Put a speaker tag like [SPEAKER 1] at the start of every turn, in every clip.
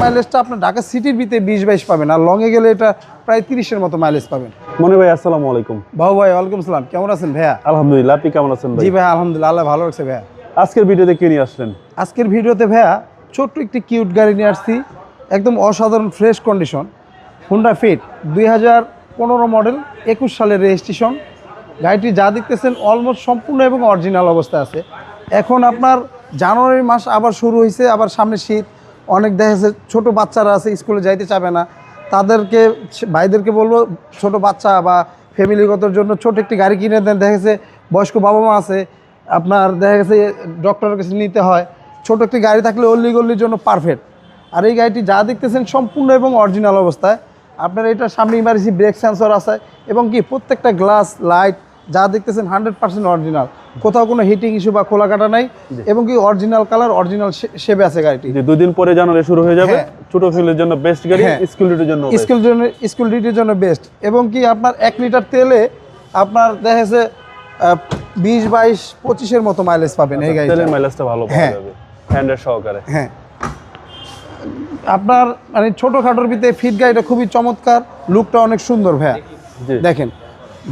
[SPEAKER 1] মাইলেজটা আপনার ঢাকা সিটির ভিতরে 20-22 পাবেন, আর লংয়ে গেলে এটা প্রায় 30-এর মতো মাইলেজ পাবেন।
[SPEAKER 2] মনি ভাই আসসালামু আলাইকুম।
[SPEAKER 1] বাবু ভাই ওয়ালাইকুম সালাম, কেমন আছেন ভাইয়া?
[SPEAKER 2] আলহামদুলিল্লাহ, আপনি কেমন আছেন ভাই?
[SPEAKER 1] জি ভাই আলহামদুলিল্লাহ, আল্লাহ ভালো রাখছে ভাইয়া।
[SPEAKER 2] আজকের ভিডিওতে কি নিয়ে আসলেন?
[SPEAKER 1] আজকের ভিডিওতে ভাইয়া ছোট্ট একটি কিউট গাড়ি নিয়ে আসছি, একদম অসাধারণ fresh condition, Honda fit 2015 model, 21 সালের রেজিস্ট্রেশন। গাড়িটি যা দেখতেছেন অলমোস্ট সম্পূর্ণ এবং অরিজিনাল অবস্থায় আছে। এখন আপনার জানুয়ারি মাস আবার শুরু হয়েছে, আবার সামনে শীত, অনেক দেখা যাচ্ছে ছোটো বাচ্চারা আছে স্কুলে যাইতে চাবে না, তাদেরকে ভাইদেরকে বলবো ছোট বাচ্চা বা ফ্যামিলিগতর জন্য ছোট একটি গাড়ি কিনে দেন। দেখা গেছে বয়স্ক বাবা মা আছে, আপনার দেখা গেছে ডক্টরের কাছে নিতে হয়, ছোট একটি গাড়ি থাকলে অল্লি গল্লির জন্য পারফেক্ট। আর এই গাড়িটি যা দেখতেছেন সম্পূর্ণ এবং অরিজিনাল অবস্থায়। আপনার এটা সামনে ইমার্জেন্সি ব্রেক সেন্সর আছে এবং কি প্রত্যেকটা গ্লাস লাইট যা দেখতেছেন 100% অরিজিনাল, কোথাও কোনো হিটিং ইস্যু বা খোলা কাটা নাই, এবং কি অরিজিনাল কালার অরিজিনাল শেপে আছে গাড়িটি।
[SPEAKER 2] দুই দিন পরে জানুয়ারি শুরু হয়ে যাবে। ছোট ফ্যামিলির জন্য বেস্ট গাড়ি, স্কুল ডিউটির জন্য
[SPEAKER 1] স্কুল ডিউটির জন্য বেস্ট। এবং কি আপনার 1 লিটার তেলে আপনার দেখা যাচ্ছে 20-22-25-এর মতো মাইলেজ পাবেন। এই গাড়ি
[SPEAKER 2] তেলের মাইলেজটা ভালো পাওয়া যাবে হ্যান্ডের সহকারে।
[SPEAKER 1] হ্যাঁ, আপনার মানে ছোটোখাটোর ভিতরে ফিট গাড়িটা খুবই চমৎকার, লুকটা অনেক সুন্দর ভাইয়া। দেখেন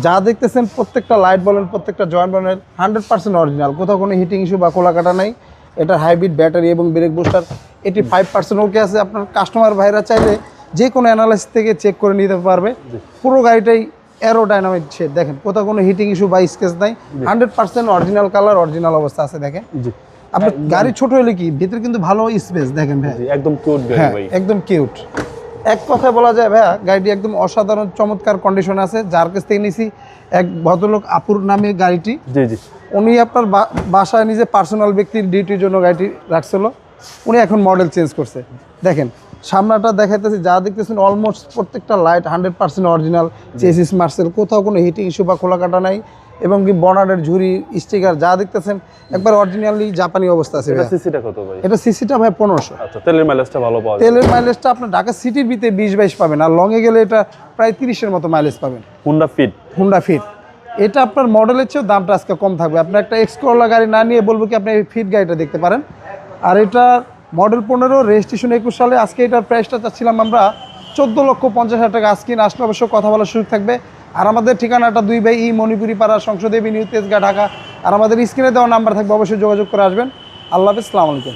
[SPEAKER 1] যা দেখতেছেন প্রত্যেকটা লাইট বলেন, প্রত্যেকটা জয়েন্ট বলেন 100% অরিজিনাল, কোথাও কোনো হিটিং ইস্যু বা খোলা কাটা নাই। এটা হাইব্রিড ব্যাটারি এবং ব্রেক বুস্টার 85% ওকে আছে। আপনার কাস্টমার ভাইরা চাইলে যে কোনো অ্যানালাইসিস থেকে চেক করে নিতে পারবে। পুরো গাড়িটাই অ্যারোডাইনামিক শেড, দেখেন কোথাও কোনো হিটিং ইস্যু বা স্কেচ নাই, 100% অরিজিনাল কালার অরিজিনাল অবস্থা আছে। দেখেন আপনার গাড়ি ছোট হলে কি ভিতরে কিন্তু ভালো স্পেস, দেখেন ভাই
[SPEAKER 2] একদম কিউট গাড়ি ভাই,
[SPEAKER 1] একদম কিউট। এক কথায় বলা যায় ভাইয়া গাড়িটি একদম অসাধারণ চমৎকার কন্ডিশন আছে। যার কাছ থেকে নিয়েছি এক ভদ্রলোক আপুর নামে গাড়িটি, উনি আপনার বাসায় নিজে পার্সোনাল ব্যক্তির ডিউটির জন্য গাড়িটি রাখছিল, উনি এখন মডেল চেঞ্জ করছে। দেখেন সামনাটা দেখাইতেছি, যা দেখতেছেন অলমোস্ট প্রত্যেকটা লাইট 100% অরিজিনাল, চেসিস মার্সেল, কোথাও কোনো হিটিং ইস্যু বা খোলা কাটা নাই, এবং কি বনারের ঝুরি স্টিকার যা দেখতেছেন একবার অরিজিনালি জাপানি অবস্থা আছে।
[SPEAKER 2] সিসিটা কত ভাই?
[SPEAKER 1] এটা সিসিটা ভাই 1500।
[SPEAKER 2] আচ্ছা, তেলের মাইলেজটা ভালো পাওয়া যাবে।
[SPEAKER 1] তেলের মাইলেজটা আপনার ঢাকা সিটির ভিতরে 20-22 পাবেন, আর লংয়ে গেলে এটা প্রায় 30-এর মতো মাইলেজ পাবেন। হুন্ডা ফিট এটা আপনার মডেলের চেয়েও দামটা আজকে কম থাকবে। আপনি একটা এক্সকোলা গাড়ি না নিয়ে বলবো কি আপনি এই ফিট গাড়িটা দেখতে পারেন। আর এটা মডেল 15, রেজিস্ট্রেশন 21 সালে। আজকে এটার প্রাইসটা চাচ্ছিলাম আমরা 14,50,000 টাকা। আজকে আসলে অবশ্য কথা বলার সুযোগ থাকবে। আর আমাদের ঠিকানাটা 2 বাই ই মণিপুরি পাড়া, সংসদ নিউ তেজগাঁ, ঢাকা। আর আমাদের স্ক্রিনে দেওয়া নাম্বার থাকবে, অবশ্যই যোগাযোগ করে আসবেন। আল্লাহ হাফেজ, আসসালামু আলাইকুম।